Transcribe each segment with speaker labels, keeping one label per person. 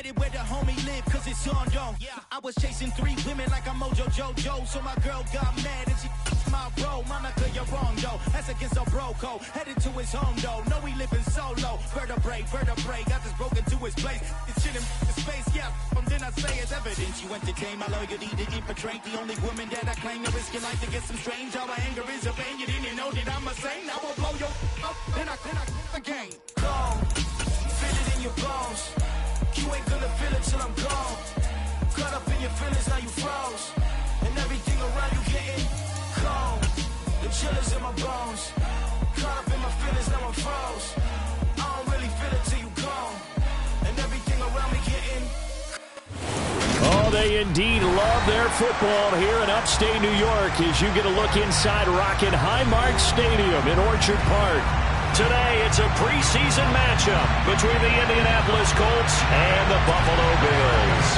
Speaker 1: Headed where the homie live, cause it's on dome. I was chasing 3 women like I'm Mojo Jojo. So my girl got mad and she my bro. Monica, you're wrong, though. That's against a bro code. Headed to his home, though. No, he living solo. Vertebrae. Got this broken to his place. It's shit in his face, yeah. Then I say it's evidence. You entertain my loyalty to infiltrate. The only woman that I claim to risk your life to get some strange. All my anger is a pain. You didn't know that I'm a saint. I will blow your up. Then I again. Gone. Feel it in your bones. You ain't gonna feel it till I'm gone. Caught up in your feelings, now you froze. And everything around you getting cold. The chillers in my bones. Caught up in my feelings, now I'm froze. I don't really feel it till you gone. And everything around me getting.
Speaker 2: Oh, they indeed love their football here in upstate New York as you get a look inside Rocket Highmark Stadium in Orchard Park. Today, it's a preseason matchup between the Indianapolis Colts and the Buffalo Bills.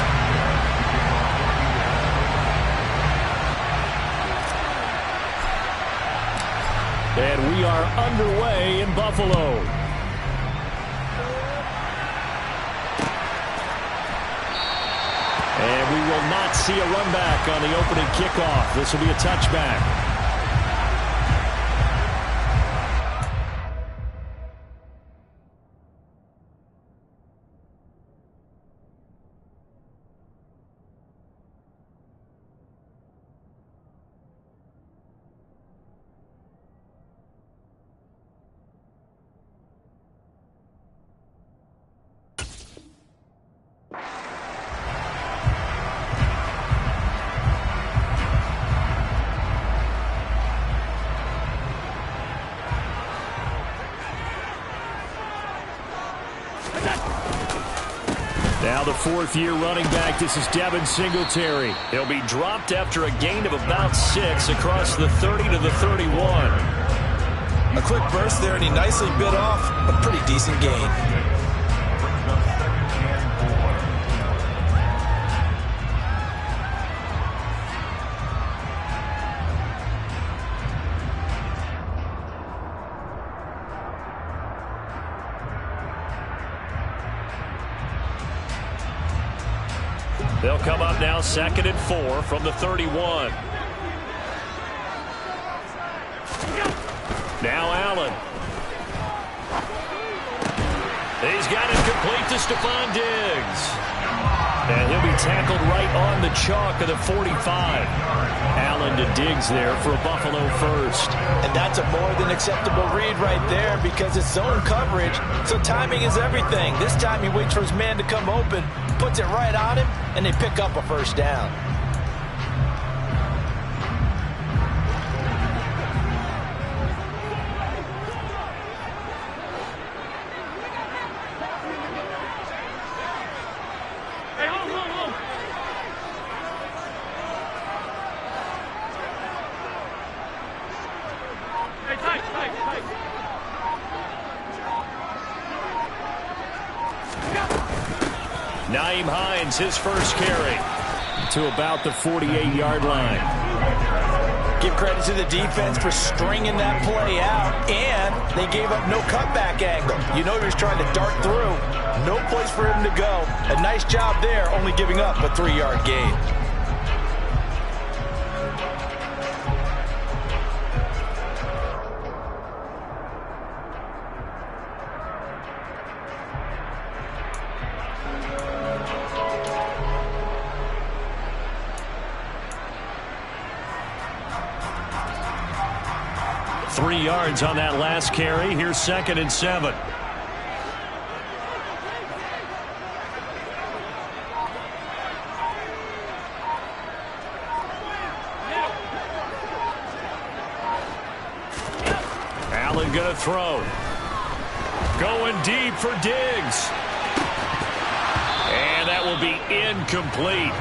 Speaker 2: And we are underway in Buffalo. And we will not see a run back on the opening kickoff. This will be a touchback. Now the 4th-year running back, this is Devin Singletary. He'll be dropped after a gain of about 6 across the 30 to the 31.
Speaker 3: A quick burst there, and he nicely bit off a pretty decent gain.
Speaker 2: They'll come up now 2nd and 4 from the 31. Now Allen. He's got it complete to Stephon Diggs. And he'll be tackled right on the chalk of the 45. Allen to Diggs there for a Buffalo first.
Speaker 3: And that's a more than acceptable read right there because it's zone coverage, so timing is everything. This time he waits for his man to come open, puts it right on him, and they pick up a first down.
Speaker 2: Nyheim Hines, his first carry to about the 48-yard line.
Speaker 3: Give credit to the defense for stringing that play out, and they gave up no cutback angle. You know he was trying to dart through. No place for him to go. A nice job there, only giving up a 3-yard gain.
Speaker 2: Three yards on that last carry. Here's 2nd and 7. Allen gonna throw. Going deep for Diggs. And that will be incomplete.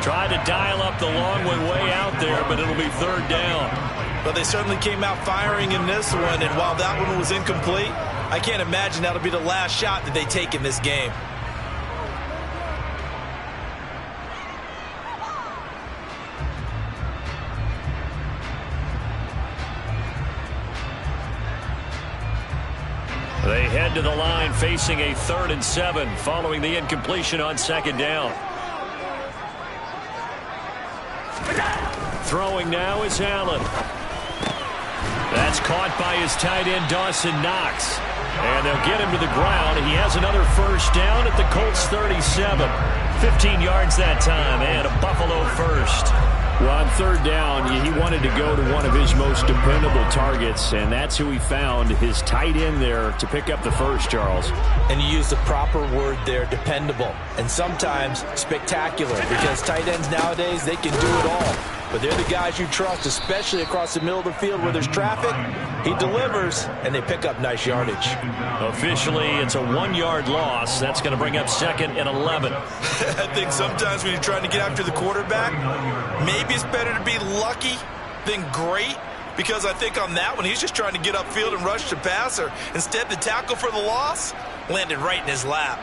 Speaker 2: Tried to dial up the long way out there, but it'll be 3rd down.
Speaker 3: But they certainly came out firing in this one, and while that one was incomplete, I can't imagine that'll be the last shot that they take in this game.
Speaker 2: They head to the line facing a 3rd and 7 following the incompletion on 2nd down. Throwing now is Allen. That's caught by his tight end, Dawson Knox. And they'll get him to the ground. He has another 1st down at the Colts 37. 15 yards that time, and a Buffalo 1st.
Speaker 4: Well, on 3rd down, he wanted to go to one of his most dependable targets, and that's who he found, his tight end there, to pick up the 1st, Charles.
Speaker 3: And you use the proper word there, dependable, and sometimes spectacular, because tight ends nowadays, they can do it all. But they're the guys you trust, especially across the middle of the field where there's traffic. He delivers, and they pick up nice yardage.
Speaker 2: Officially, it's a 1-yard loss. That's going to bring up 2nd and 11.
Speaker 5: I think sometimes when you're trying to get after the quarterback, maybe it's better to be lucky than great, because I think on that one, he's just trying to get upfield and rush the passer. Instead, the tackle for the loss landed right in his lap.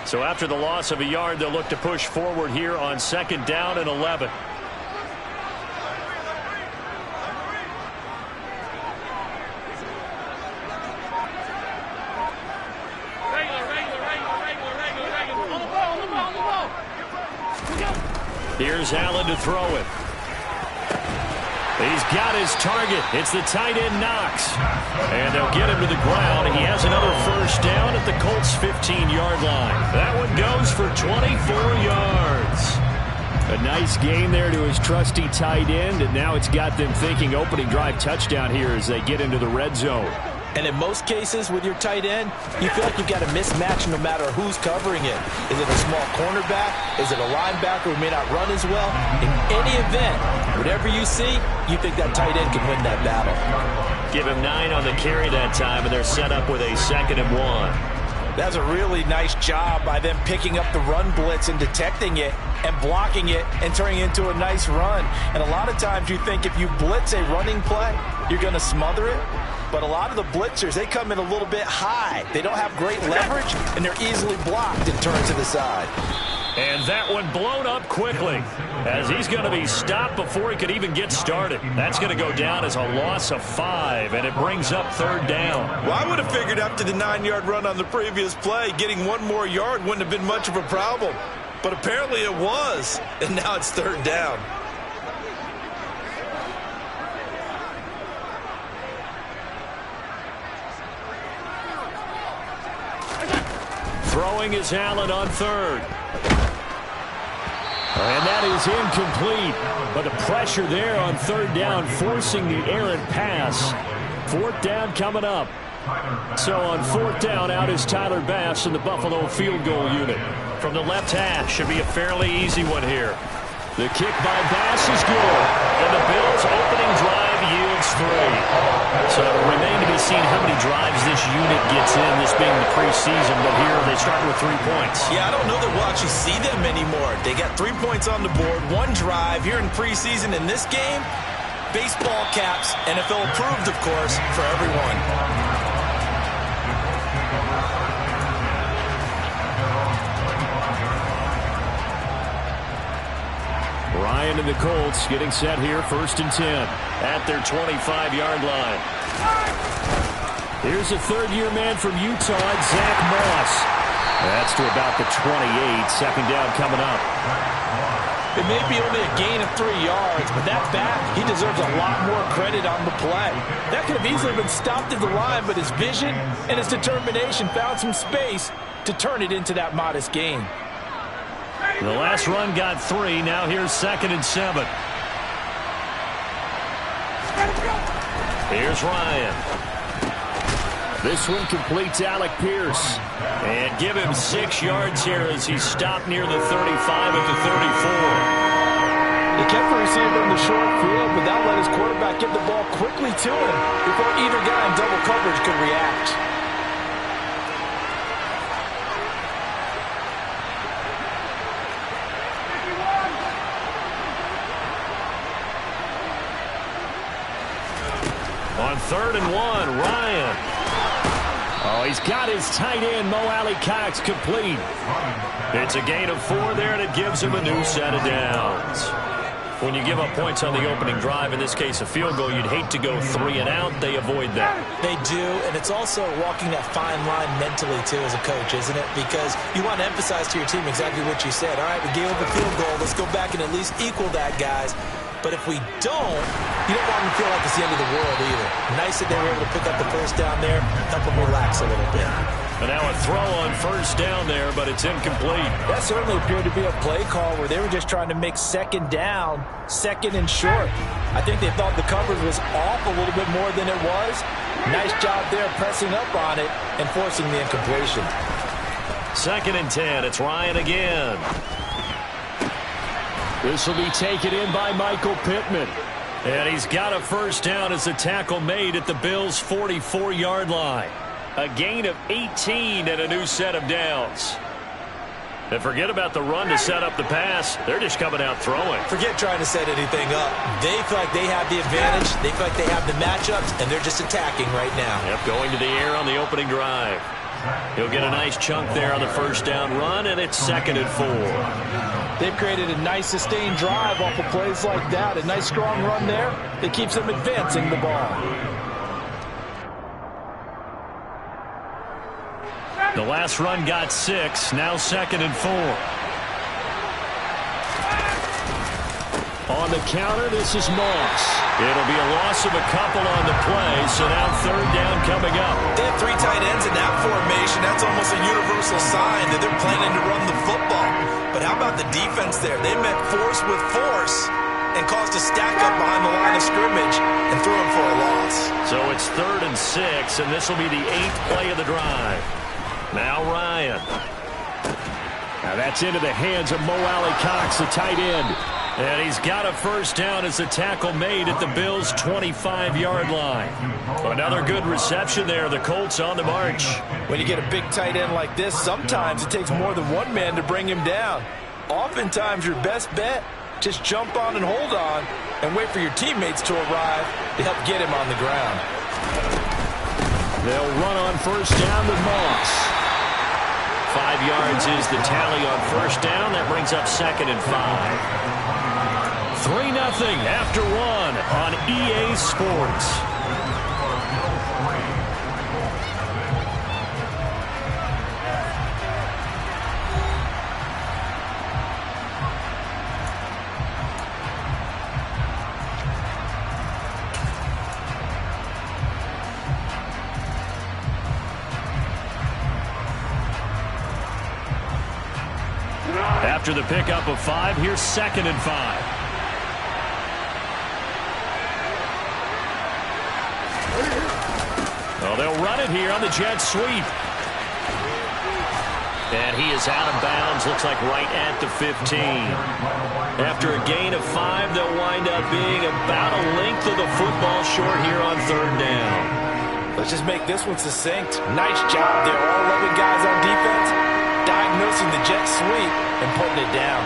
Speaker 2: So after the loss of a yard, they'll look to push forward here on 2nd down and 11. Here's Allen to throw it. He's got his target. It's the tight end, Knox. And they'll get him to the ground. He has another 1st down at the Colts' 15-yard line. That one goes for 24 yards.
Speaker 4: A nice gain there to his trusty tight end, and now it's got them thinking opening drive touchdown here as they get into the red zone.
Speaker 3: And in most cases with your tight end, you feel like you've got a mismatch no matter who's covering it. Is it a small cornerback? Is it a linebacker who may not run as well? In any event, whatever you see, you think that tight end can win that battle.
Speaker 2: Give him 9 on the carry that time, and they're set up with a 2nd and 1.
Speaker 3: That's a really nice job by them picking up the run blitz and detecting it and blocking it and turning it into a nice run. And a lot of times you think if you blitz a running play, you're going to smother it. But a lot of the blitzers, they come in a little bit high. They don't have great leverage, and they're easily blocked and turned to the side.
Speaker 2: And that one blown up quickly as he's going to be stopped before he could even get started. That's going to go down as a loss of 5, and it brings up 3rd down.
Speaker 5: Well, I would have figured after the 9-yard run on the previous play, getting 1 more yard wouldn't have been much of a problem. But apparently it was, and now it's 3rd down.
Speaker 2: Throwing is Allen on 3rd. And that is incomplete. But the pressure there on 3rd down, forcing the errant pass. 4th down coming up. So on 4th down, out is Tyler Bass in the Buffalo field goal unit. From the left hash, should be a fairly easy one here. The kick by Bass is good. And the Bills' opening drive yields 3. So it will remain to be seen how many drives this unit gets in, this being the preseason. But here they start with 3 points.
Speaker 5: Yeah, I don't know that we'll actually see them anymore. They got 3 points on the board, 1 drive here in preseason. In this game, baseball caps, NFL approved, of course, for everyone.
Speaker 4: Ryan and the Colts getting set here, 1st and 10
Speaker 2: at their 25-yard line.
Speaker 4: Here's a 3rd-year man from Utah, Zach Moss. That's to about the 28. 2nd down coming up.
Speaker 3: It may be only a gain of 3 yards, but that back, he deserves a lot more credit on the play. That could have easily been stopped at the line, but his vision and his determination found some space to turn it into that modest gain.
Speaker 2: The last run got 3. Now here's 2nd and 7. Here's Ryan.
Speaker 4: This one completes Alec Pierce.
Speaker 2: And give him 6 yards here as he's stopped near the 35 at the 34.
Speaker 3: He kept the receiver in the short field, but that let his quarterback get the ball quickly to him before either guy in double coverage could react.
Speaker 2: On 3rd and 1, Ryan.
Speaker 4: Oh, he's got his tight end, Mo Alley-Cox, complete.
Speaker 2: It's a gain of 4 there, and it gives him a new set of downs.
Speaker 4: When you give up points on the opening drive, in this case a field goal, you'd hate to go 3 and out. They avoid that.
Speaker 3: They do, and it's also walking that fine line mentally, too, as a coach, isn't it? Because you want to emphasize to your team exactly what you said. All right, we gave up a field goal. Let's go back and at least equal that, guys. But if we don't, you don't want them to feel like it's the end of the world either. Nice that they were able to pick up the first down there, help them relax a little bit.
Speaker 4: And now a throw on first down there, but it's incomplete.
Speaker 3: That certainly appeared to be a play call where they were just trying to make second down, second and short. I think they thought the coverage was off a little bit more than it was. Nice job there pressing up on it and forcing the incompletion.
Speaker 4: 2nd and 10. It's Ryan again. This will be taken in by Michael Pittman. And he's got a first down as the tackle made at the Bills' 44-yard line. A gain of 18 and a new set of downs. And forget about the run to set up the pass. They're just coming out throwing.
Speaker 3: Forget trying to set anything up. They feel like they have the advantage. They feel like they have the matchups, and they're just attacking right now.
Speaker 4: Yep, going to the air on the opening drive. He'll get a nice chunk there on the first down run, and it's 2nd and 4.
Speaker 3: They've created a nice sustained drive off of plays like that. A nice strong run there that keeps them advancing the ball.
Speaker 4: The last run got 6. Now 2nd and 4. On the counter, this is Moss. It'll be a loss of a couple on the play, so now 3rd down coming up.
Speaker 5: They have 3 tight ends in that formation. That's almost a universal sign that they're planning to run the football. But how about the defense there? They met force with force and caused a stack up behind the line of scrimmage and threw him for a loss.
Speaker 4: So it's 3rd and 6, and this will be the 8th play of the drive. Now Ryan. Now that's into the hands of Mo Alley-Cox, the tight end. And he's got a first down as the tackle made at the Bills' 25-yard line. Another good reception there. The Colts on the march.
Speaker 3: When you get a big tight end like this, sometimes it takes more than one man to bring him down. Oftentimes your best bet, just jump on and hold on and wait for your teammates to arrive to help get him on the ground.
Speaker 4: They'll run on first down with Moss. 5 yards is the tally on first down. That brings up 2nd and 5. 3-0 after 1 on EA Sports. After the pickup of 5, here's 2nd and 5. Well, they'll run it here on the jet sweep. And he is out of bounds, looks like right at the 15. After a gain of 5, they'll wind up being about a length of the football short here on 3rd down.
Speaker 3: Let's just make this one succinct. Nice job there. All 11 guys on defense diagnosing the jet sweep and putting it down.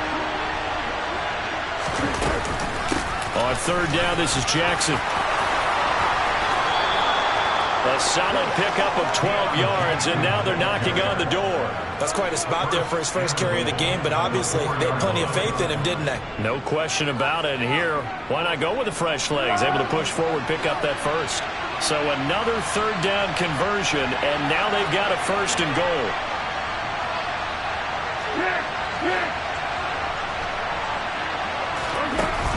Speaker 4: On 3rd down, this is Jackson. A solid pickup of 12 yards, and now they're knocking on the door.
Speaker 3: That's quite a spot there for his first carry of the game, but obviously they had plenty of faith in him, didn't they?
Speaker 4: No question about it. And here, why not go with the fresh legs? Able to push forward, pick up that first. So another 3rd down conversion, and now they've got a 1st and goal.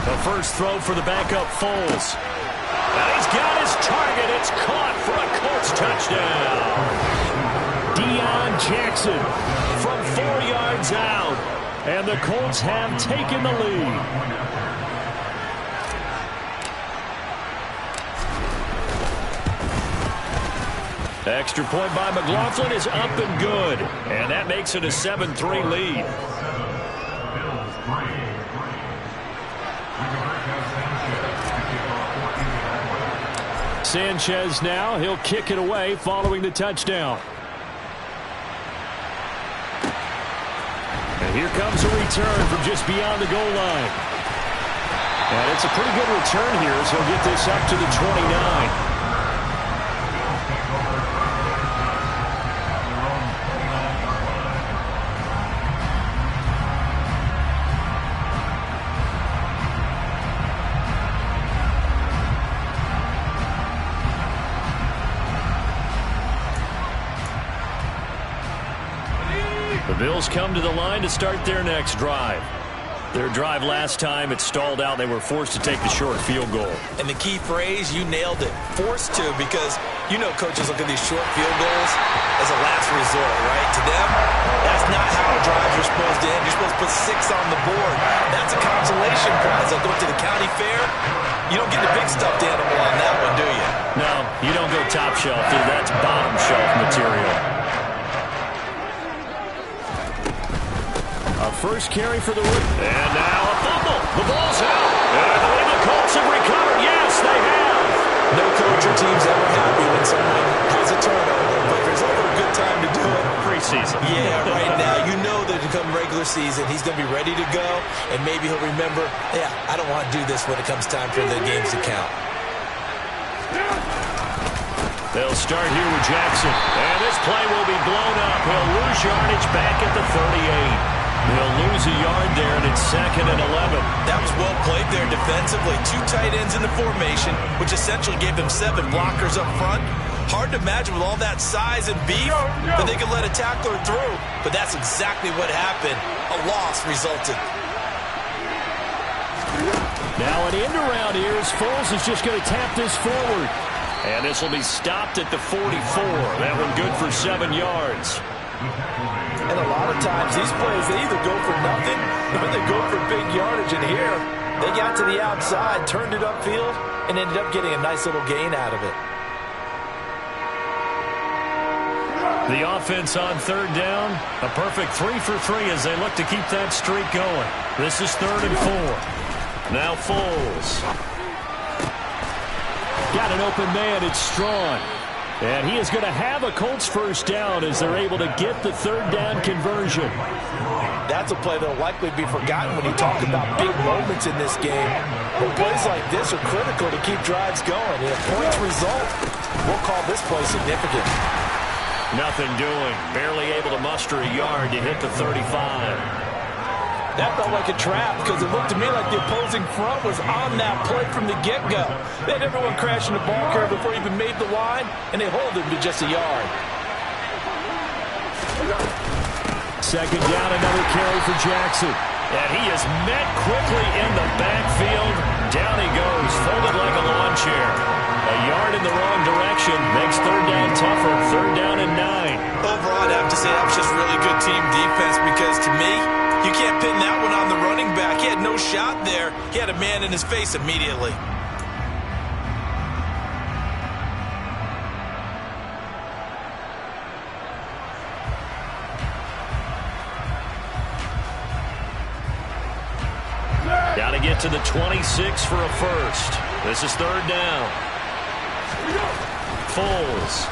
Speaker 4: The first throw for the backup Foles. And he's got his target. It's caught for a Colts touchdown. Deion Jackson from 4 yards out. And the Colts have taken the lead. Extra point by McLaughlin is up and good. And that makes it a 7-3 lead. Sanchez now, he'll kick it away following the touchdown. And here comes a return from just beyond the goal line. And it's a pretty good return here, so he'll get this up to the 29.
Speaker 2: The Bills come to the line to start their next drive. Their drive last time, it stalled out. They were forced to take the short field goal.
Speaker 3: And the key phrase, you nailed it, forced to, because you know coaches look at these short field goals as a last resort, right? To them, that's not how drives are supposed to end. You're supposed to put 6 on the board. That's a consolation prize. Like going to the county fair, you don't get the big stuffed animal on that one, do you?
Speaker 2: No, you don't go top shelf. That's bottom shelf material. A first carry for the Rookies. And now a fumble. The ball's out. And I believe the Colts have recovered. Yes, they have.
Speaker 3: No coach or team's ever happy when someone has a turnover, but there's ever a good time to do it.
Speaker 2: Preseason.
Speaker 3: Yeah, right now. You know that to come regular season, he's going to be ready to go, and maybe he'll remember, yeah, I don't want to do this when it comes time for the games to count.
Speaker 2: They'll start here with Jackson. And this play will be blown up. He'll lose yardage back at the 38. They'll lose a yard there, and it's 2nd and 11.
Speaker 3: That was well played there defensively. 2 tight ends in the formation, which essentially gave them 7 blockers up front. Hard to imagine with all that size and beef that they could let a tackler through. But that's exactly what happened. A loss resulted.
Speaker 2: Now an end around here as Foles is just going to tap this forward. And this will be stopped at the 44. That one good for 7 yards.
Speaker 3: And a lot of times these plays, they either go for nothing or they go for big yardage. And here, they got to the outside, turned it upfield, and ended up getting a nice little gain out of it.
Speaker 2: The offense on 3rd down. A perfect 3 for 3 as they look to keep that streak going. This is 3rd and 4. Now Foles. Got an open man. It's Strong. And he is going to have a Colts first down as they're able to get the 3rd down conversion.
Speaker 3: That's a play that will likely be forgotten when you talk about big moments in this game. But plays like this are critical to keep drives going. And if points result, we'll call this play significant.
Speaker 2: Nothing doing. Barely able to muster a yard to hit the 35.
Speaker 3: That felt like a trap because it looked to me like the opposing front was on that play from the get-go. They had everyone crashing the ball carrier before he even made the line, and they hold him to just a yard.
Speaker 2: 2nd down, another carry for Jackson. And he is met quickly in the backfield. Down he goes, folded like a lawn chair. A yard in the wrong direction makes 3rd down tougher. 3rd down and 9.
Speaker 3: Overall, I'd have to say that was just really good team defense because to me, you can't pin that one on the running back. He had no shot there. He had a man in his face immediately.
Speaker 2: Got to get to the 26 for a first. This is 3rd down. Foles.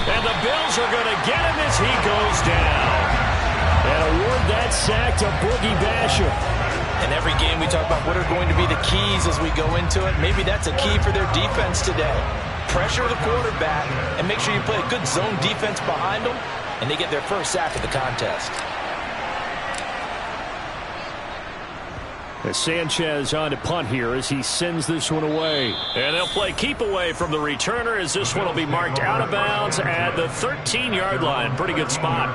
Speaker 2: And the Bills are going to get him as he goes down. And award that sack to Boogie Basham.
Speaker 3: And every game we talk about what are going to be the keys as we go into it. Maybe that's a key for their defense today. Pressure the quarterback and make sure you play a good zone defense behind them, and they get their first sack of the contest.
Speaker 2: As Sanchez on to punt here as he sends this one away. And they'll play keep away from the returner as this one will be marked out of bounds at the 13-yard line. Pretty good spot.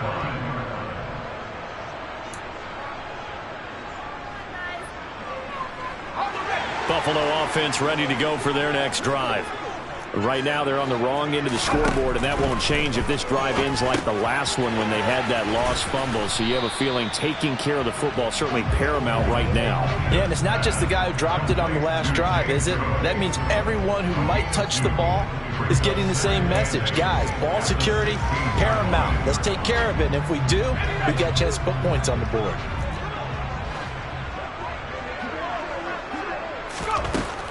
Speaker 2: Buffalo offense ready to go for their next drive. Right now they're on the wrong end of the scoreboard, and that won't change if this drive ends like the last one when they had that lost fumble. So you have a feeling taking care of the football certainly paramount right now.
Speaker 3: Yeah, and it's not just the guy who dropped it on the last drive, is it? That means everyone who might touch the ball is getting the same message. Guys, ball security, paramount. Let's take care of it, and if we do, we've got a chance to put points on the board.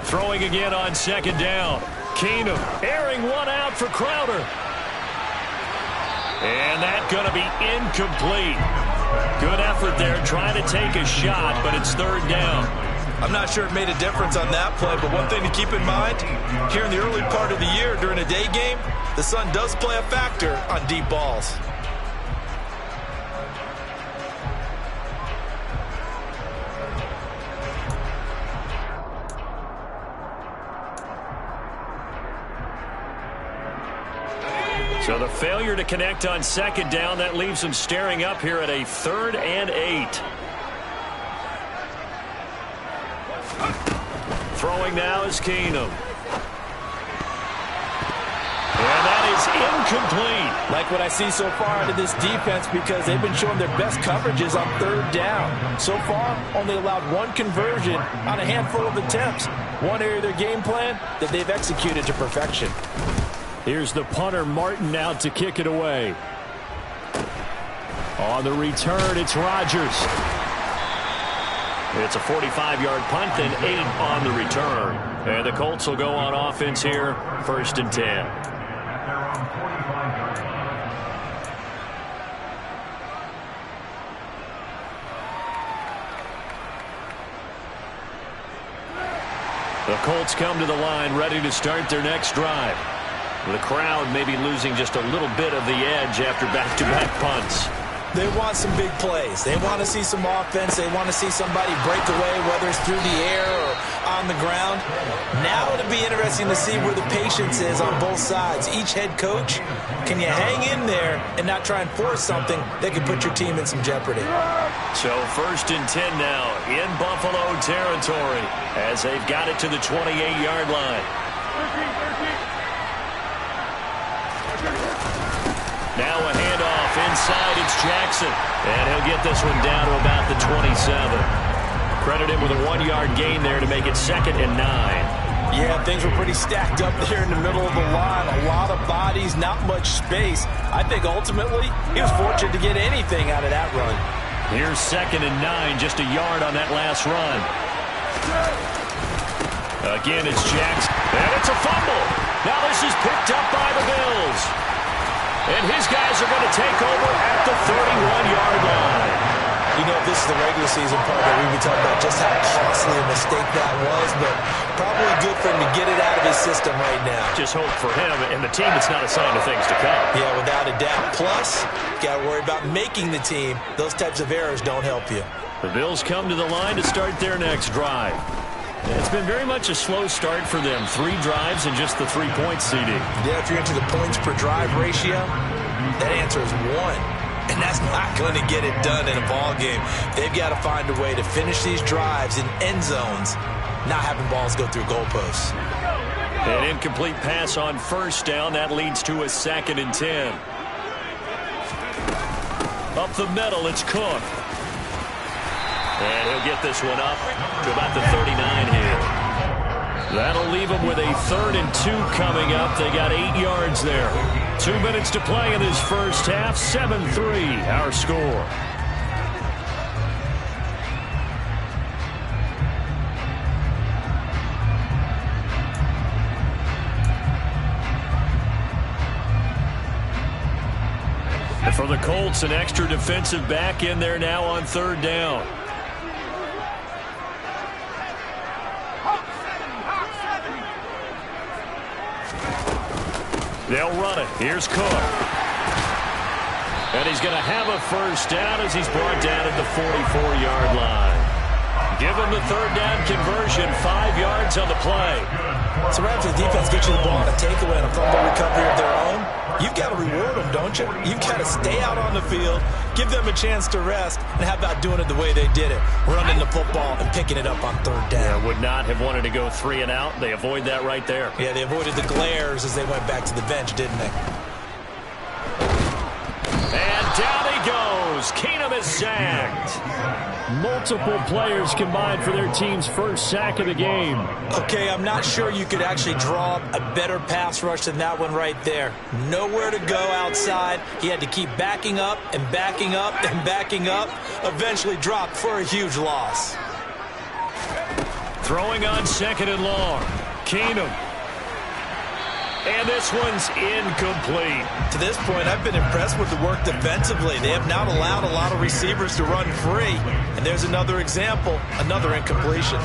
Speaker 2: Throwing again on 2nd down. Keenum airing one out for Crowder. And that's going to be incomplete. Good effort there trying to take a shot, but it's 3rd down.
Speaker 5: I'm not sure it made a difference on that play, but one thing to keep in mind, here in the early part of the year during a day game, the sun does play a factor on deep balls.
Speaker 4: So the failure to connect on second down, that leaves them staring up here at a 3rd and 8. Throwing now is Keenum. And that is incomplete.
Speaker 3: Like what I see so far out of this defense, because they've been showing their best coverages on 3rd down. So far, only allowed 1 conversion on a handful of attempts. One area of their game plan that they've executed to perfection.
Speaker 2: Here's the punter, Martin, out to kick it away. On the return, it's Rodgers.
Speaker 4: It's a 45-yard punt and 8 on the return. And the Colts will go on offense here, 1st and 10. The Colts come to the line, ready to start their next drive. The crowd may be losing just a little bit of the edge after back-to-back punts.
Speaker 3: They want some big plays. They want to see some offense. They want to see somebody break away, whether it's through the air or on the ground. Now it'll be interesting to see where the patience is on both sides. Each head coach, can you hang in there and not try and force something that could put your team in some jeopardy?
Speaker 4: So 1st and 10 now in Buffalo territory as they've got it to the 28-yard line. Now a handoff inside. It's Jackson. And he'll get this one down to about the 27. Credit him with a 1-yard gain there to make it 2nd and 9.
Speaker 3: Yeah, things were pretty stacked up there in the middle of the line. A lot of bodies, not much space. I think ultimately he was fortunate to get anything out of that run.
Speaker 4: Here's 2nd and 9, just a yard on that last run. Again, it's Jackson. And it's a fumble. Now this is picked up by the Bills. And his guys are going to take over at the 31-yard line.
Speaker 3: You know, this is the regular season part that we've been talking about just how costly a mistake that was, but probably good for him to get it out of his system right now.
Speaker 4: Just hope for him and the team it's not a sign of things to come.
Speaker 3: Yeah, without a doubt. Plus, got to worry about making the team. Those types of errors don't help you.
Speaker 4: The Bills come to the line to start their next drive. It's been very much a slow start for them. 3 drives and just the 3-point CD.
Speaker 3: Yeah, if you're into the points per drive ratio, that answer is 1. And that's not going to get it done in a ball game. They've got to find a way to finish these drives in end zones, not having balls go through goalposts.
Speaker 4: An incomplete pass on 1st down. That leads to a 2nd and 10. Up the middle, it's Cook. And he'll get this one up to about the 39 here. That'll leave him with a 3rd and 2 coming up. They got 8 yards there. 2 minutes to play in this first half. 7-3 our score. And for the Colts, an extra defensive back in there now on 3rd down. They'll run it. Here's Cook. And he's going to have a 1st down as he's brought down at the 44-yard line. Give him the 3rd down conversion. 5 yards on the play.
Speaker 3: So right after the defense gets you the ball on a takeaway and a fumble recovery of their own, you've got to reward them, don't you? You've got to stay out on the field, give them a chance to rest, and how about doing it the way they did it? Running the football and picking it up on 3rd down.
Speaker 4: Yeah, would not have wanted to go 3 and out. They avoid that right there.
Speaker 3: Yeah, they avoided the glares as they went back to the bench, didn't they?
Speaker 4: And down he goes. Keenum is sacked.
Speaker 2: Multiple players combined for their team's 1st sack of the game.
Speaker 3: Okay, I'm not sure you could actually draw a better pass rush than that one right there. Nowhere to go outside. He had to keep backing up and backing up and backing up. Eventually dropped for a huge loss.
Speaker 4: Throwing on 2nd and long. Keenum. And this one's incomplete.
Speaker 3: To this point, I've been impressed with the work defensively. They have not allowed a lot of receivers to run free. And there's another example, another incompletion.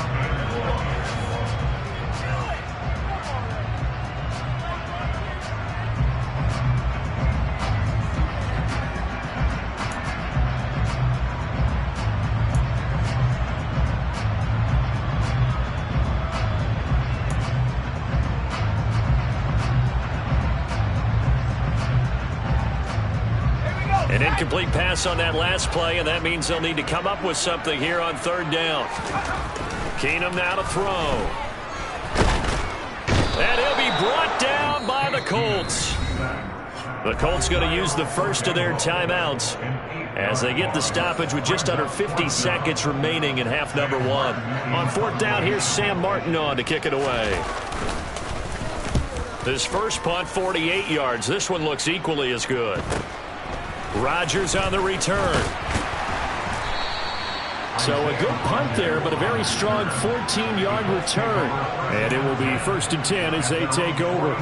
Speaker 2: An incomplete pass on that last play, and that means they'll need to come up with something here on third down. Keenum now to throw. And he'll be brought down by the Colts. The Colts going to use the first of their timeouts as they get the stoppage with just under 50 seconds remaining in half number one. On fourth down, here's Sam Martin on to kick it away. This first punt, 48 yards. This one looks equally as good. Rodgers on the return. So a good punt there, but a very strong 14-yard return. And it will be 1st and 10 as they take over.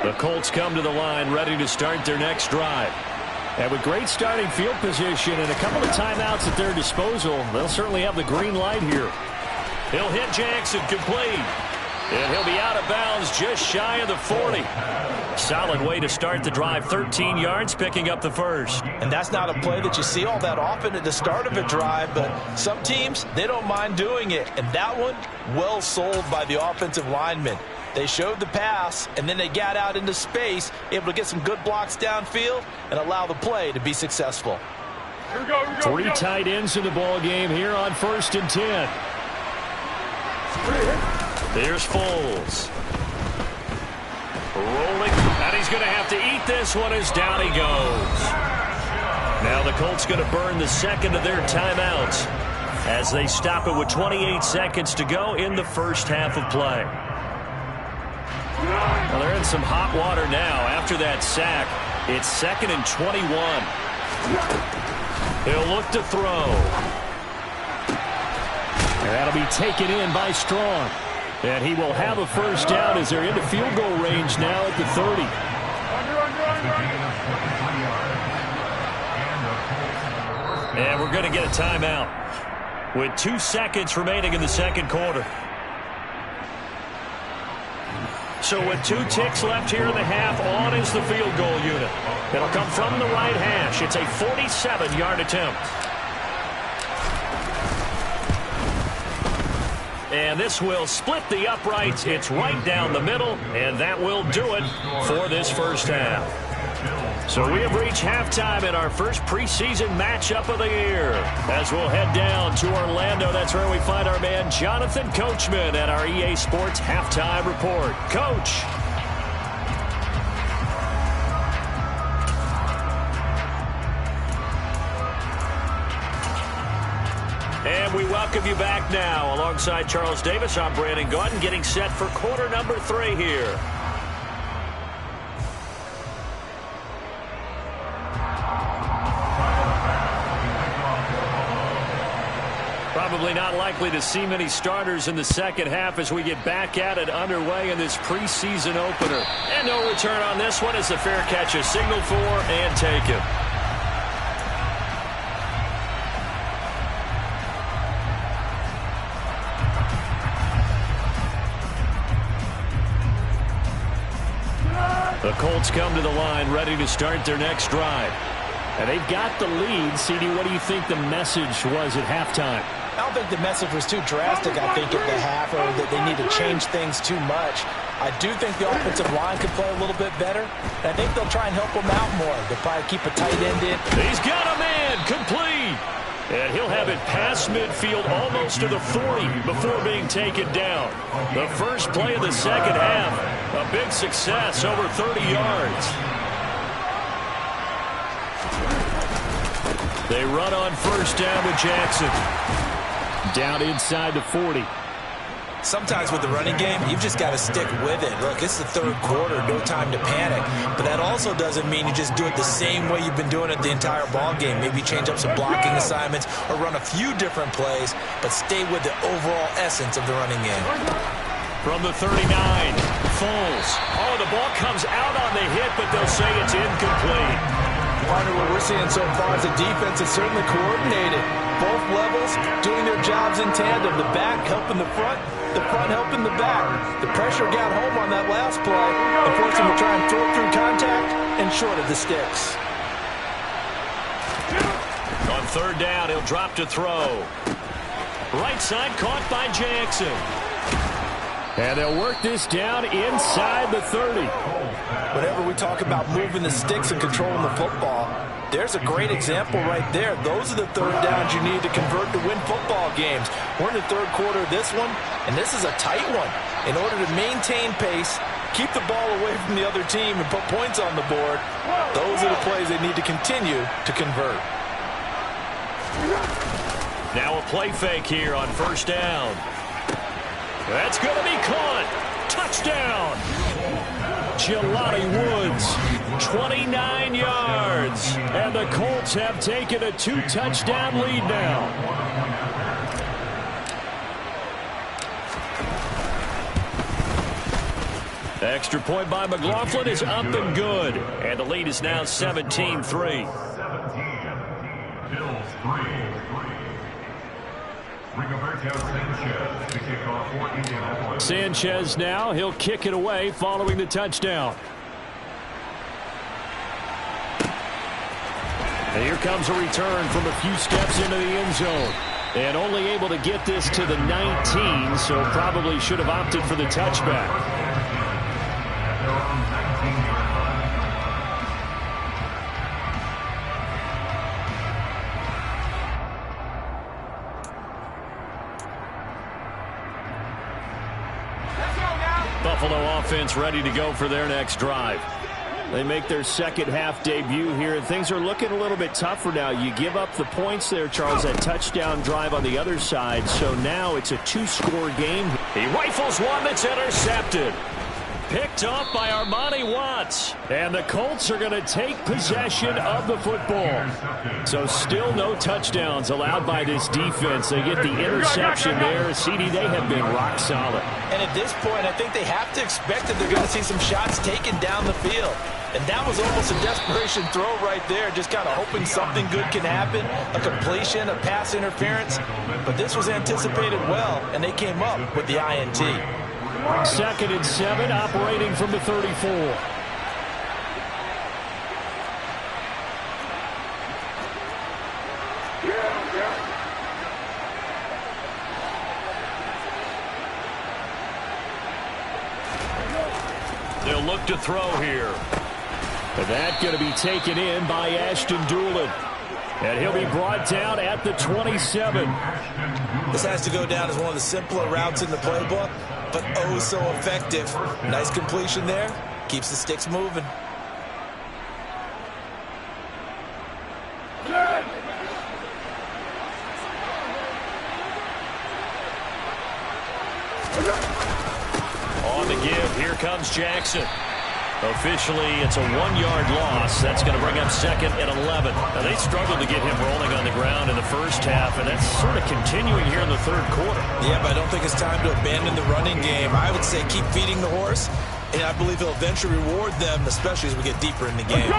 Speaker 2: The Colts come to the line ready to start their next drive. And with great starting field position and a couple of timeouts at their disposal, they'll certainly have the green light here. He'll hit Jackson complete. And he'll be out of bounds just shy of the 40. Solid way to start the drive. 13 yards, picking up the first.
Speaker 3: And that's not a play that you see all that often at the start of a drive, but some teams, they don't mind doing it. And that one, well sold by the offensive lineman. They showed the pass, and then they got out into space, able to get some good blocks downfield and allow the play to be successful.
Speaker 2: Three tight ends in the ball game here on 1st and 10. There's Foles. Rolling, and he's going to have to eat this one as down he goes. Now the Colts going to burn the second of their timeouts as they stop it with 28 seconds to go in the first half of play. Well, they're in some hot water now after that sack. It's 2nd and 21. He'll look to throw. And that'll be taken in by Strong. And he will have a first down as they're into field goal range now at the 30. And we're going to get a timeout with 2 seconds remaining in the second quarter. So with 2 ticks left here in the half, on is the field goal unit. It'll come from the right hash. It's a 47-yard attempt. And this will split the uprights. It's right down the middle, and that will do it for this first half. So we have reached halftime in our first preseason matchup of the year. As we'll head down to Orlando, that's where we find our man Jonathan Coachman at our EA Sports Halftime Report. Coach. And we welcome you back now. Alongside Charles Davis, I'm Brandon Gaudin, getting set for quarter number 3 here. Probably not likely to see many starters in the second half as we get back at it underway in this preseason opener. And no return on this one as the fair catch is signaled for and taken. The Colts come to the line ready to start their next drive. And they've got the lead. CD, what do you think the message was at halftime?
Speaker 3: I don't think the message was too drastic, I think, at the half, or that they need to change things too much. I do think the offensive line could play a little bit better. And I think they'll try and help them out more. They'll probably keep a tight end in.
Speaker 2: He's got a man complete. And he'll have it past midfield almost to the 40 before being taken down. The first play of the second half, a big success, over 30 yards. They run on first down with Jackson. Down inside the 40.
Speaker 3: Sometimes with the running game, you've just got to stick with it. Look, it's the third quarter, no time to panic. But that also doesn't mean you just do it the same way you've been doing it the entire ball game. Maybe change up some blocking assignments or run a few different plays, but stay with the overall essence of the running game.
Speaker 2: From the 39, Foles. Oh, the ball comes out on the hit, but they'll say it's incomplete.
Speaker 3: Partner, what we're seeing so far is the defense is certainly coordinated. Both levels doing their jobs in tandem. The back helping the front helping the back. The pressure got home on that last play and forced him to try and throw through contact and short of the sticks.
Speaker 2: On third down, he'll drop to throw. Right side caught by Jackson. And they'll work this down inside the 30.
Speaker 3: Whenever we talk about moving the sticks and controlling the football, there's a great example right there. Those are the third downs you need to convert to win football games. We're in the third quarter of this one, and this is a tight one. In order to maintain pace, keep the ball away from the other team, and put points on the board, those are the plays they need to continue to convert.
Speaker 2: Now a play fake here on first down. That's going to be caught. Touchdown. Jelani Woods, 29 yards. And the Colts have taken a 2-touchdown lead now. The extra point by McLaughlin is up and good. And the lead is now 17-3. Sanchez now, he'll kick it away following the touchdown. And here comes a return from a few steps into the end zone. And only able to get this to the 19, so probably should have opted for the touchback. Buffalo offense ready to go for their next drive. They make their second half debut here, and things are looking a little bit tougher now. You give up the points there, Charles, that touchdown drive on the other side, so now it's a 2-score game. He rifles one that's intercepted. Picked off by Armani Watts. And the Colts are going to take possession of the football. So still no touchdowns allowed by this defense. They get the interception there. CD, they have been rock solid.
Speaker 3: And at this point, I think they have to expect that they're going to see some shots taken down the field. And that was almost a desperation throw right there, just kind of hoping something good can happen, a completion, a pass interference. But this was anticipated well, and they came up with the INT.
Speaker 2: 2nd and 7, operating from the 34. They'll look to throw here. And that's going to be taken in by Ashton Doolin. And he'll be brought down at the 27.
Speaker 3: This has to go down as one of the simpler routes in the playbook, but oh so effective. Nice completion there. Keeps the sticks moving.
Speaker 2: On the give, here comes Jackson. Officially, it's a 1-yard loss. That's going to bring up 2nd and 11. Now, they struggled to get him rolling on the ground in the first half, and that's sort of continuing here in the third quarter.
Speaker 3: Yeah, but I don't think it's time to abandon the running game. I would say keep feeding the horse, and I believe he'll eventually reward them, especially as we get deeper in the game.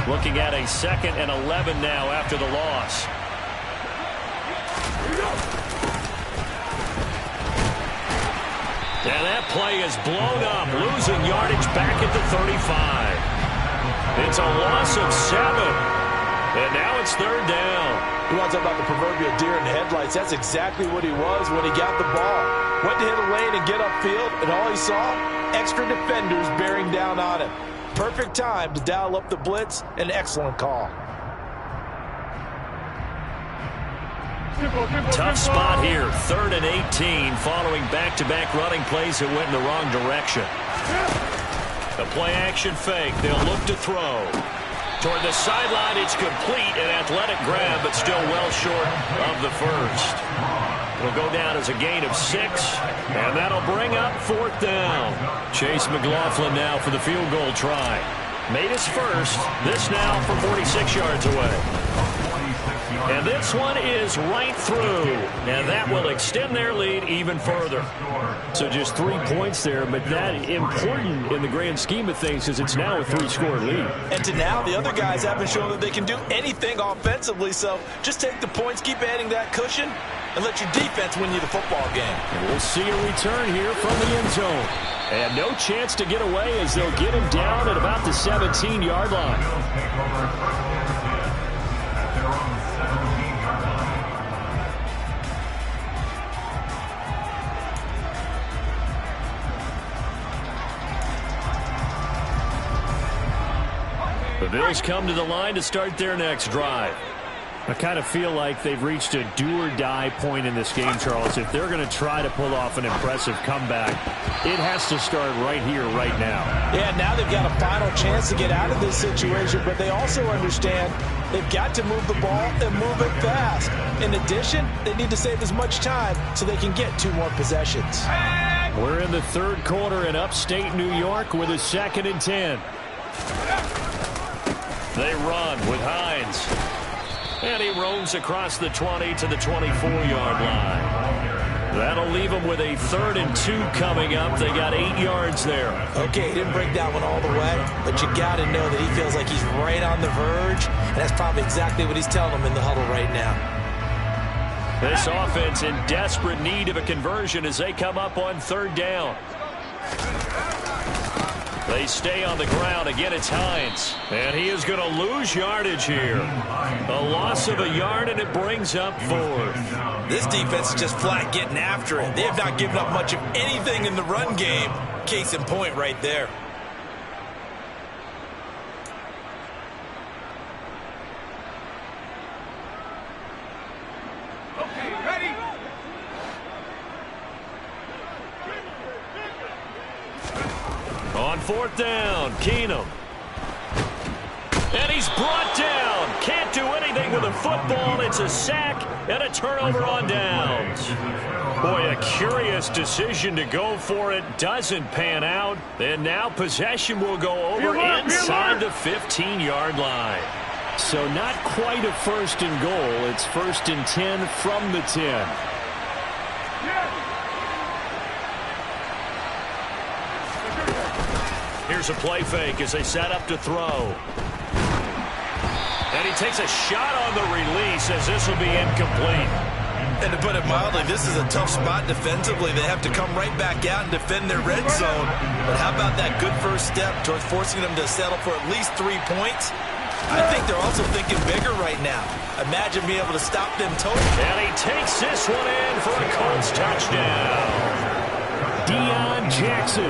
Speaker 2: Looking at a 2nd and 11 now after the loss. And that play is blown up, losing yardage back at the 35. It's a loss of 7. And now it's 3rd down.
Speaker 3: You want to talk about the proverbial deer in the headlights? That's exactly what he was when he got the ball. Went to hit a lane and get upfield, and all he saw, extra defenders bearing down on him. Perfect time to dial up the blitz. An excellent call.
Speaker 2: Tough spot here, 3rd and 18, following back-to-back running plays that went in the wrong direction. The play-action fake, they'll look to throw. Toward the sideline, it's complete, an athletic grab, but still well short of the first. It'll go down as a gain of 6, and that'll bring up 4th down. Chase McLaughlin now for the field goal try. Made his first, this now from 46 yards away. And this one is right through, and that will extend their lead even further. So just 3 points there, but that important in the grand scheme of things because it's now a 3-score lead.
Speaker 3: And to now, the other guys haven't shown that they can do anything offensively, so just take the points, keep adding that cushion, and let your defense win you the football game.
Speaker 2: And we'll see a return here from the end zone. And no chance to get away as they'll get him down at about the 17-yard line. Steelers come to the line to start their next drive.
Speaker 4: I kind of feel like they've reached a do-or-die point in this game, Charles. If they're going to try to pull off an impressive comeback, it has to start right here, right now.
Speaker 3: Yeah, now they've got a final chance to get out of this situation, but they also understand they've got to move the ball and move it fast. In addition, they need to save as much time so they can get 2 more possessions.
Speaker 2: We're in the third quarter in upstate New York with a 2nd and 10. They run with Hines. And he roams across the 20 to the 24-yard line. That'll leave them with a 3rd and 2 coming up. They got 8 yards there.
Speaker 3: Okay, he didn't break that one all the way, but you got to know that he feels like he's right on the verge, and that's probably exactly what he's telling them in the huddle right now.
Speaker 2: This offense in desperate need of a conversion as they come up on 3rd down. They stay on the ground. Again, it's Hines. And he is going to lose yardage here. A loss of a yard, and it brings up 4th.
Speaker 5: This defense is just flat getting after it. They have not given up much of anything in the run game. Case in point right there.
Speaker 2: On 4th down, Keenum. And he's brought down. Can't do anything with a football. It's a sack and a turnover on downs. Boy, a curious decision to go for it. Doesn't pan out. And now possession will go over inside the 15-yard line.
Speaker 4: So not quite a 1st and goal. It's 1st and 10 from the 10.
Speaker 2: Here's a play fake as they set up to throw. And he takes a shot on the release as this will be incomplete.
Speaker 5: And to put it mildly, this is a tough spot defensively. They have to come right back out and defend their red zone. But how about that good first step towards forcing them to settle for at least 3 points? I think they're also thinking bigger right now. Imagine being able to stop them totally.
Speaker 2: And he takes this one in for a Colts touchdown. Deion Jackson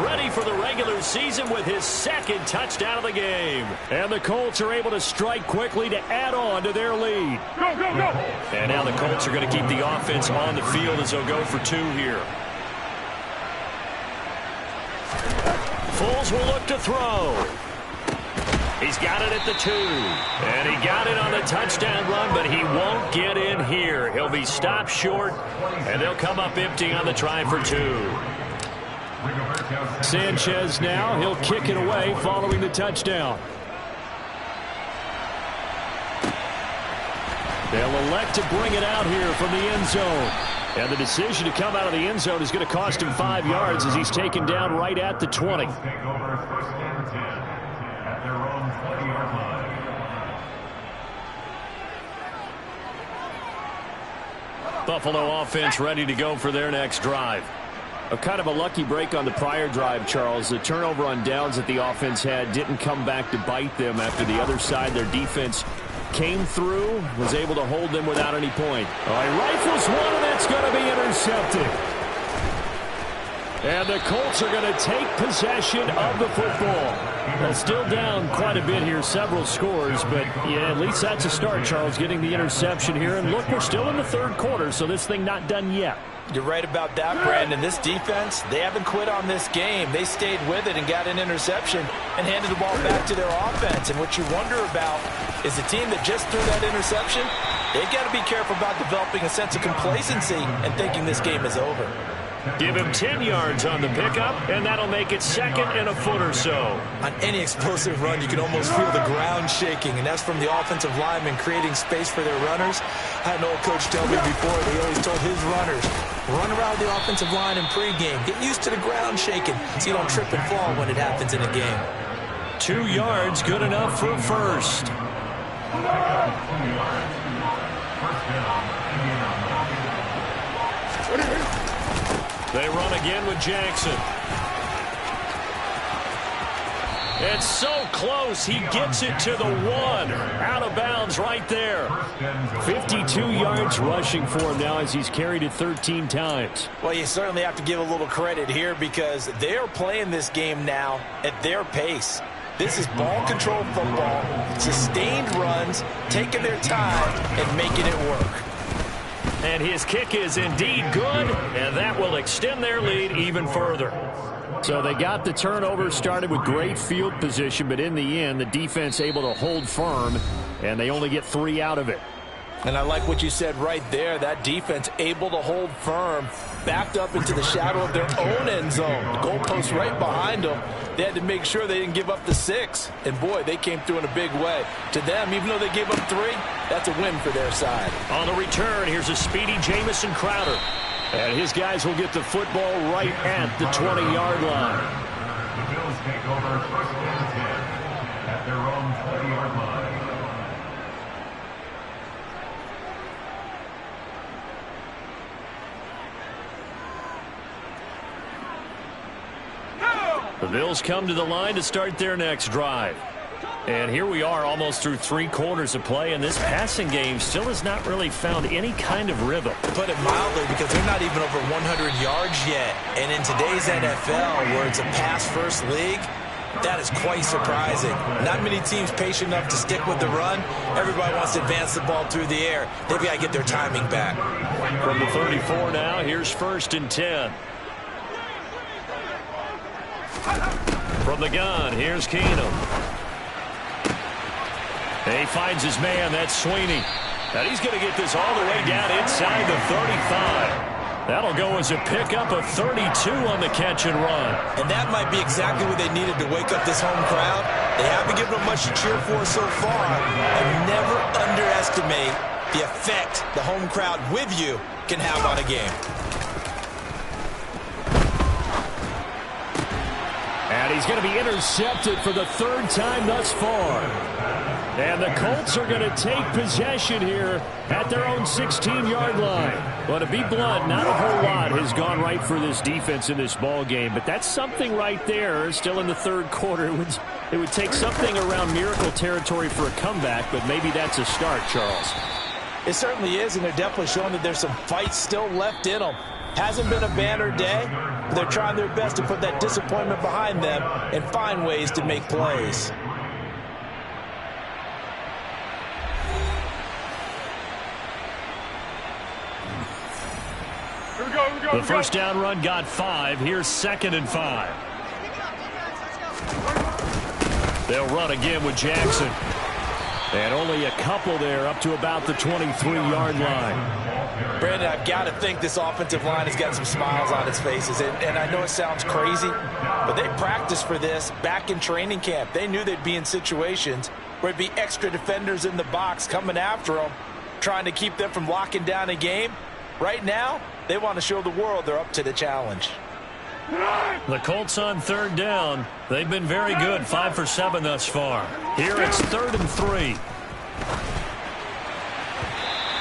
Speaker 2: ready for the regular season with his 2nd touchdown of the game. And the Colts are able to strike quickly to add on to their lead.
Speaker 6: Go, go, go!
Speaker 2: And now the Colts are going to keep the offense on the field as they'll go for 2 here. Foles will look to throw. He's got it at the 2. And he got it on the touchdown run, but he won't get in here. He'll be stopped short, and they'll come up empty on the try for 2.
Speaker 4: Sanchez now, he'll kick it away following the touchdown. They'll elect to bring it out here from the end zone. And the decision to come out of the end zone is going to cost him 5 yards as he's taken down right at the 20.
Speaker 2: Buffalo offense ready to go for their next drive.
Speaker 4: A kind of a lucky break on the prior drive, Charles. The turnover on downs that the offense had didn't come back to bite them after the other side. Their defense came through, was able to hold them without any point.
Speaker 2: All right, rifles one, and that's going to be intercepted. And the Colts are going to take possession of the football.
Speaker 4: Well, still down quite a bit here, several scores, but yeah, at least that's a start, Charles, getting the interception here. And look, we're still in the 3rd quarter, so this thing not done yet.
Speaker 3: You're right about that, Brandon. This defense, they haven't quit on this game. They stayed with it and got an interception and handed the ball back to their offense. And what you wonder about is the team that just threw that interception, they've got to be careful about developing a sense of complacency and thinking this game is over.
Speaker 2: Give him 10 yards on the pickup, and that'll make it 2nd and a foot or so.
Speaker 3: On any explosive run, you can almost feel the ground shaking, and that's from the offensive linemen creating space for their runners. I had an old coach tell me before, he always told his runners, run around the offensive line in pregame. Get used to the ground shaking so you don't trip and fall when it happens in a game.
Speaker 2: 2 yards, good enough for 1st. They run again with Jackson. It's so close. He gets it to the 1. Out of bounds right there.
Speaker 4: 52 yards rushing for him now as he's carried it 13 times.
Speaker 3: Well, you certainly have to give a little credit here because they are playing this game now at their pace. This is ball control football, sustained runs, taking their time, and making it work.
Speaker 2: And his kick is indeed good, and that will extend their lead even further. So they got the turnover, started with great field position, but in the end, the defense able to hold firm, and they only get 3 out of it.
Speaker 3: And I like what you said right there. That defense able to hold firm, backed up into the shadow of their own end zone. The goalpost right behind them. They had to make sure they didn't give up the 6. And, boy, they came through in a big way. To them, even though they gave up 3, that's a win for their side.
Speaker 2: On the return, here's a speedy Jamison Crowder. And his guys will get the football right at the 20-yard line.
Speaker 6: The Bills take over first and 10 at their own 20-yard line.
Speaker 2: The Bills come to the line to start their next drive. And here we are almost through 3 quarters of play, and this passing game still has not really found any kind of rhythm.
Speaker 3: Put it mildly, because they're not even over 100 yards yet. And in today's NFL, where it's a pass-first league, that is quite surprising. Not many teams patient enough to stick with the run. Everybody wants to advance the ball through the air. They've got to get their timing back.
Speaker 2: From the 34 now, here's 1st and 10. From the gun, here's Keenum. He finds his man, that's Sweeney. And he's going to get this all the way down inside the 35. That'll go as a pickup of 32 on the catch and run.
Speaker 3: And that might be exactly what they needed to wake up this home crowd. They haven't given them much to cheer for so far. And never underestimate the effect the home crowd with you can have on a game.
Speaker 2: And he's going to be intercepted for the 3rd time thus far. And the Colts are going to take possession here at their own 16-yard line. Well, to be blunt, not a whole lot has gone right for this defense in this ball game, but that's something right there. Still in the 3rd quarter. It would take something around miracle territory for a comeback, but maybe that's a start, Charles.
Speaker 3: It certainly is, and they're definitely showing that there's some fight still left in them. Hasn't been a banner day, but they're trying their best to put that disappointment behind them and find ways to make plays.
Speaker 2: The first down run got 5. Here's 2nd and 5. They'll run again with Jackson. And only a couple there up to about the 23-yard line.
Speaker 3: Brandon, I've got to think this offensive line has got some smiles on its faces. And I know it sounds crazy, but they practiced for this back in training camp. They knew they'd be in situations where it'd be extra defenders in the box coming after them, trying to keep them from locking down a game. Right now, they want to show the world they're up to the challenge.
Speaker 2: The Colts on 3rd down. They've been very good, 5 for 7 thus far. Here it's 3rd and 3.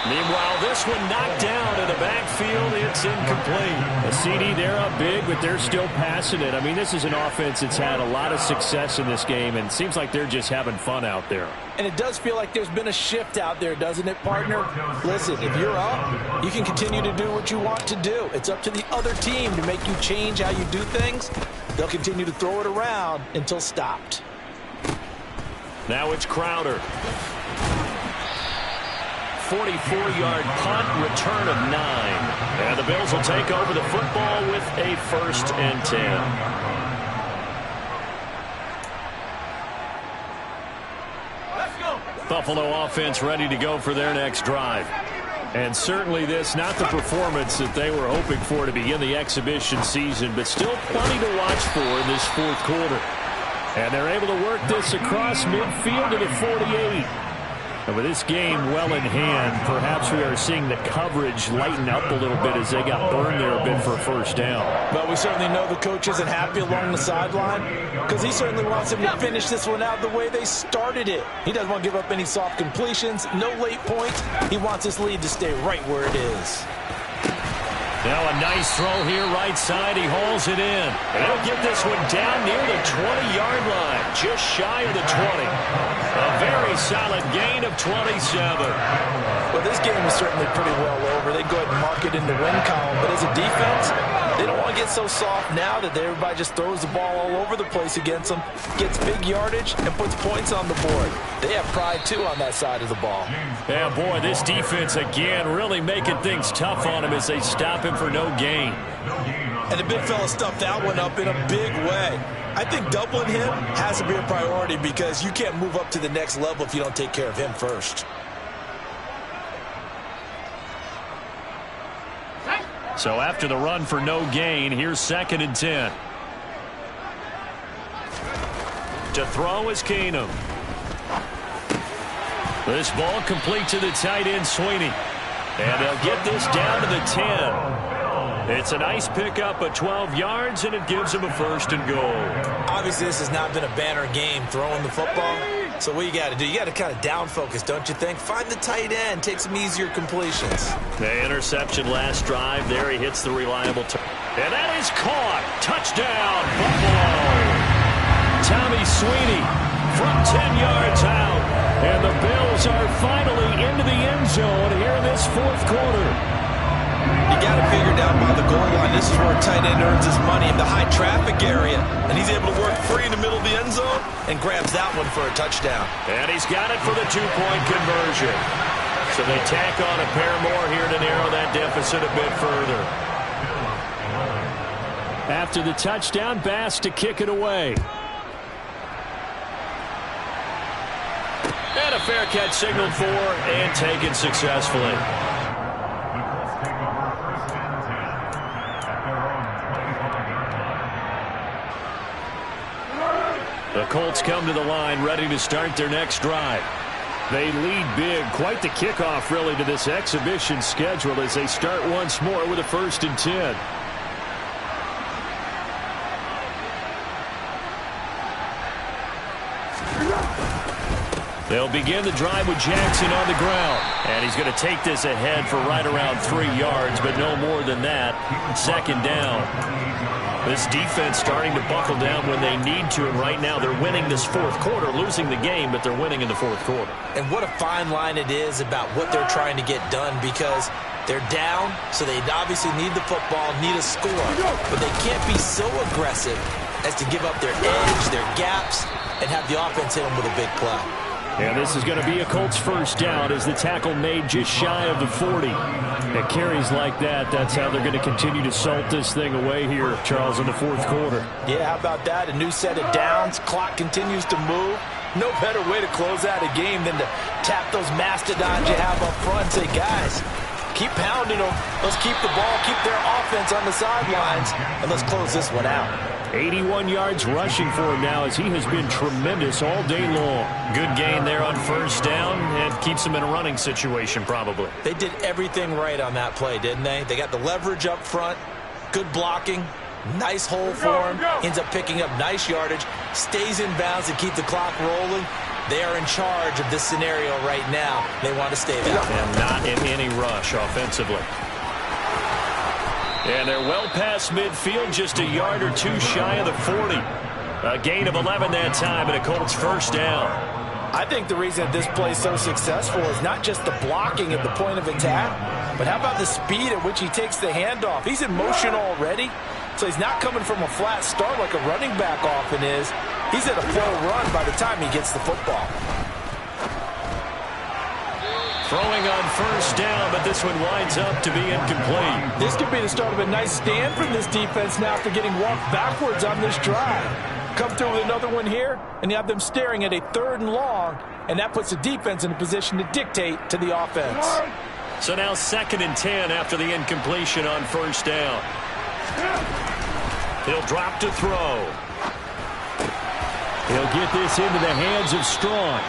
Speaker 2: Meanwhile, this one knocked down in the backfield. It's incomplete. A CD, they're up big, but they're still passing it. I mean, this is an offense that's had a lot of success in this game, and it seems like they're just having fun out there.
Speaker 3: And it does feel like there's been a shift out there, doesn't it, partner? Listen, if you're up, you can continue to do what you want to do. It's up to the other team to make you change how you do things. They'll continue to throw it around until stopped.
Speaker 2: Now it's Crowder. 44-yard punt, return of 9. And the Bills will take over the football with a 1st and 10. Buffalo offense ready to go for their next drive. And certainly this, not the performance that they were hoping for to begin the exhibition season, but still plenty to watch for in this 4th quarter. And they're able to work this across midfield to the 48. And with this game well in hand, perhaps we are seeing the coverage lighten up a little bit as they got burned there a bit for a 1st down.
Speaker 3: But we certainly know the coach isn't happy along the sideline because he certainly wants them to finish this one out the way they started it. He doesn't want to give up any soft completions, no late points. He wants this lead to stay right where it is.
Speaker 2: Now a nice throw here right side. He hauls it in. And he'll get this one down near the 20-yard line, just shy of the 20. A very solid gain of 27.
Speaker 3: Well, this game is certainly pretty well over. They go ahead and mark it in the win column. But as a defense, they don't want to get so soft now that everybody just throws the ball all over the place against them, gets big yardage, and puts points on the board. They have pride, too, on that side of the ball.
Speaker 2: Yeah, boy, this defense, again, really making things tough on him as they stop him for no gain.
Speaker 5: And the big fella stuffed that one up in a big way. I think doubling him has to be a priority because you can't move up to the next level if you don't take care of him first.
Speaker 2: So after the run for no gain, here's 2nd and 10. To throw is Keenum. This ball complete to the tight end, Sweeney. And they'll get this down to the 10. It's a nice pickup of 12 yards, and it gives them a 1st and goal.
Speaker 3: Obviously, this has not been a banner game throwing the football. So what you got to do, you got to kind of down focus, don't you think? Find the tight end, take some easier completions.
Speaker 2: The interception last drive there. He hits the reliable. And that is caught. Touchdown, Buffalo. Tommy Sweeney from 10 yards out. And the Bills are finally into the end zone here in this 4th quarter.
Speaker 5: You got to figure down by the goal line. This is where a tight end earns his money in the high traffic area. And he's able to work free in the middle of the end zone and grabs that one for a touchdown.
Speaker 2: And he's got it for the 2-point conversion. So they tack on a pair more here to narrow that deficit a bit further. After the touchdown, Bass to kick it away. And a fair catch signaled for and taken successfully. The Colts come to the line ready to start their next drive. They lead big. Quite the kickoff, really, to this exhibition schedule as they start once more with a 1st and 10. They'll begin the drive with Jackson on the ground. And he's going to take this ahead for right around 3 yards, but no more than that. 2nd down. This defense starting to buckle down when they need to, and right now they're winning this 4th quarter, losing the game, but they're winning in the 4th quarter.
Speaker 3: And what a fine line it is about what they're trying to get done because they're down, so they obviously need the football, need a score, but they can't be so aggressive as to give up their edge, their gaps, and have the offense hit them with a big play.
Speaker 2: And this is going to be a Colts 1st down as the tackle made just shy of the 40. At carries like that, that's how they're going to continue to salt this thing away here, Charles, in the 4th quarter.
Speaker 3: Yeah, how about that? A new set of downs. Clock continues to move. No better way to close out a game than to tap those mastodons you have up front and say, guys, keep pounding them. Let's keep the ball, keep their offense on the sidelines, and let's close this one out.
Speaker 2: 81 yards rushing for him now as he has been tremendous all day long. Good gain there on 1st down and keeps him in a running situation probably.
Speaker 3: They did everything right on that play, didn't they? They got the leverage up front, good blocking, nice hole for him, ends up picking up nice yardage, stays in bounds to keep the clock rolling. They are in charge of this scenario right now. They want to stay there.
Speaker 2: And not in any rush offensively. And they're well past midfield, just a yard or two shy of the 40. A gain of 11 that time, and a Colts 1st down.
Speaker 3: I think the reason that this play is so successful is not just the blocking at the point of attack, but how about the speed at which he takes the handoff? He's in motion already, so he's not coming from a flat start like a running back often is. He's at a flow run by the time he gets the football.
Speaker 2: Throwing on 1st down, but this one winds up to be incomplete.
Speaker 3: This could be the start of a nice stand from this defense now after getting walked backwards on this drive. Come through with another one here, and you have them staring at a 3rd and long, and that puts the defense in a position to dictate to the offense.
Speaker 2: So now 2nd and 10 after the incompletion on 1st down. He'll drop to throw. He'll get this into the hands of Strong.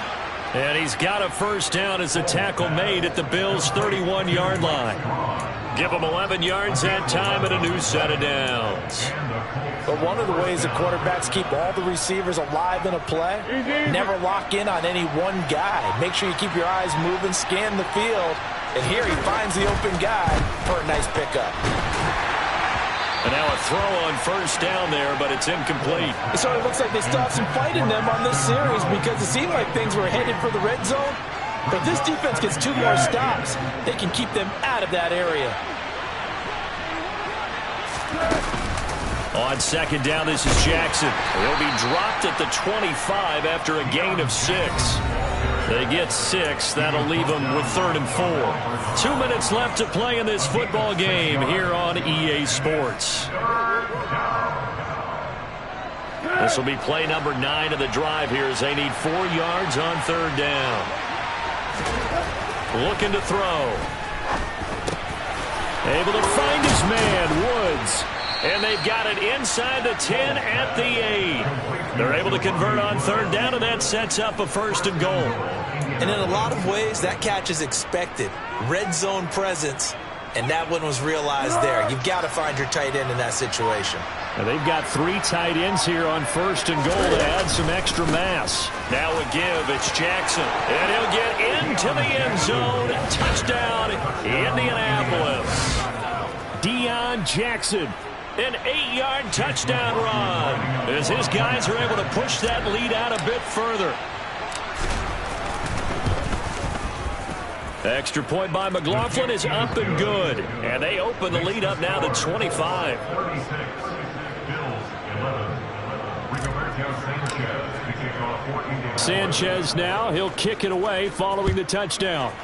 Speaker 2: And he's got a 1st down as the tackle made at the Bills' 31-yard line. Give them 11 yards that time and a new set of downs.
Speaker 3: But one of the ways that quarterbacks keep all the receivers alive in a play, never lock in on any one guy. Make sure you keep your eyes moving, scan the field, and here he finds the open guy for a nice pickup.
Speaker 4: And now a throw on first down there, but it's incomplete.
Speaker 3: It sort of looks like they still have some fight in them on this series because it seemed like things were headed for the red zone. But this defense gets 2 more stops. They can keep them out of that area.
Speaker 4: On second down, this is Jackson. He'll be dropped at the 25 after a gain of 6. They get 6. That'll leave them with 3rd and 4. 2 minutes left to play in this football game here on EA Sports. This will be play number 9 of the drive here as they need 4 yards on 3rd down. Looking to throw. Able to find his man, Woods. And they've got it inside the 10 at the 8. They're able to convert on 3rd down, and that sets up a 1st and goal.
Speaker 3: And in a lot of ways, that catch is expected. Red zone presence, and that one was realized there. You've got to find your tight end in that situation.
Speaker 4: Now they've got 3 tight ends here on 1st and goal to add some extra mass. Now a give, it's Jackson. And he'll get into the end zone. Touchdown, Indianapolis. Deion Jackson. An 8-yard touchdown run as his guys are able to push that lead out a bit further. Extra point by McLaughlin is up and good. And they open the lead up now to 25.
Speaker 6: 36, Bills 11.
Speaker 2: Sanchez now, he'll kick it away following the touchdown.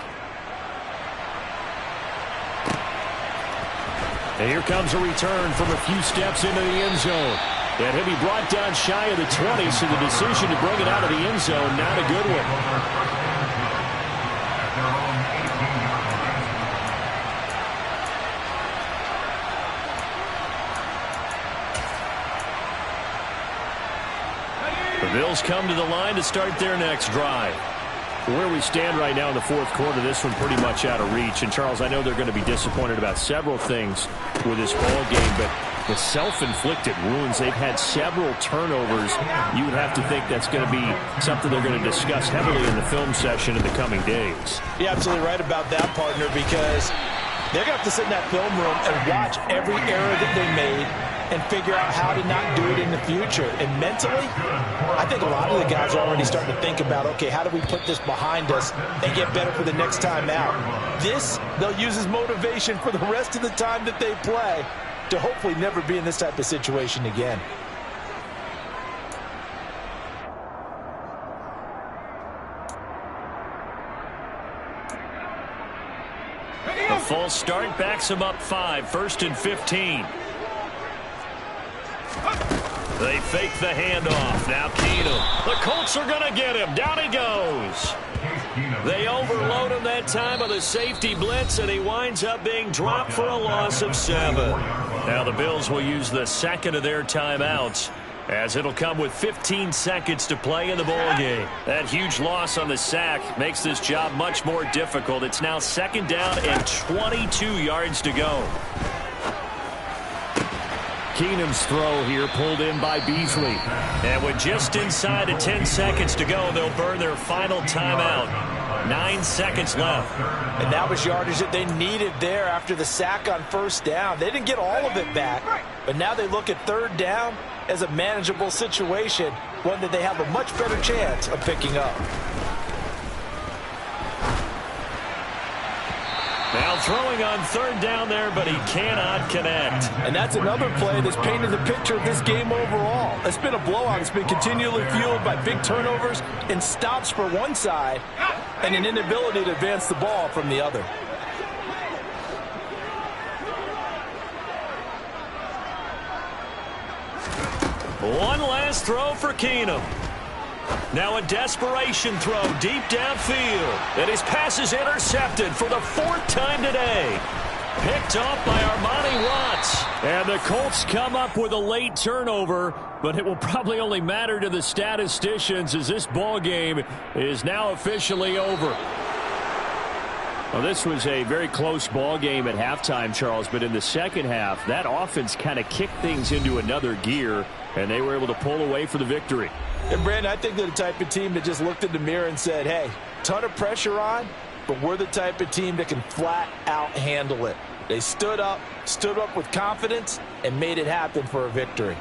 Speaker 2: And here comes a return from a few steps into the end zone. And he'll be brought down shy of the 20, so the decision to bring it out of the end zone, not a good one. The Bills come to the line to start their next drive. Where we stand right now in the 4th quarter, this one pretty much out of reach. And, Charles, I know they're going to be disappointed about several things with this ball game, but the self-inflicted wounds, they've had several turnovers. You would have to think that's going to be something they're going to discuss heavily in the film session in the coming days.
Speaker 3: You're absolutely right about that, partner, because they're going to have to sit in that film room and watch every error that they made and figure out how to not do it in the future. And mentally, I think a lot of the guys are already starting to think about, okay, how do we put this behind us and get better for the next time out? This, they'll use as motivation for the rest of the time that they play to hopefully never be in this type of situation again.
Speaker 2: A false start backs him up 5, 1st and 15. They fake the handoff. Now Keenum. The Colts are going to get him. Down he goes. They overload him that time with a safety blitz, and he winds up being dropped for a loss of 7. Now the Bills will use the 2nd of their timeouts, as it'll come with 15 seconds to play in the ball game. That huge loss on the sack makes this job much more difficult. It's now 2nd down and 22 yards to go. Keenum's throw here pulled in by Beasley. And with just inside of 10 seconds to go, they'll burn their final timeout. 9 seconds left.
Speaker 3: And that was yardage that they needed there after the sack on 1st down. They didn't get all of it back, but now they look at 3rd down as a manageable situation, one that they have a much better chance of picking up.
Speaker 2: Now throwing on 3rd down there, but he cannot connect.
Speaker 3: And that's another play that's painted the picture of this game overall. It's been a blowout. It's been continually fueled by big turnovers and stops for one side and an inability to advance the ball from the other.
Speaker 2: One last throw for Keenum. Now a desperation throw deep downfield. And his pass is intercepted for the 4th time today. Picked off by Armani Watts. And the Colts come up with a late turnover, but it will probably only matter to the statisticians as this ball game is now officially over. Well, this was a very close ball game at halftime, Charles, but in the second half, that offense kind of kicked things into another gear, and they were able to pull away for the victory.
Speaker 3: And, Brandon, I think they're the type of team that just looked in the mirror and said, hey, ton of pressure on, but we're the type of team that can flat out handle it. They stood up with confidence, and made it happen for a victory.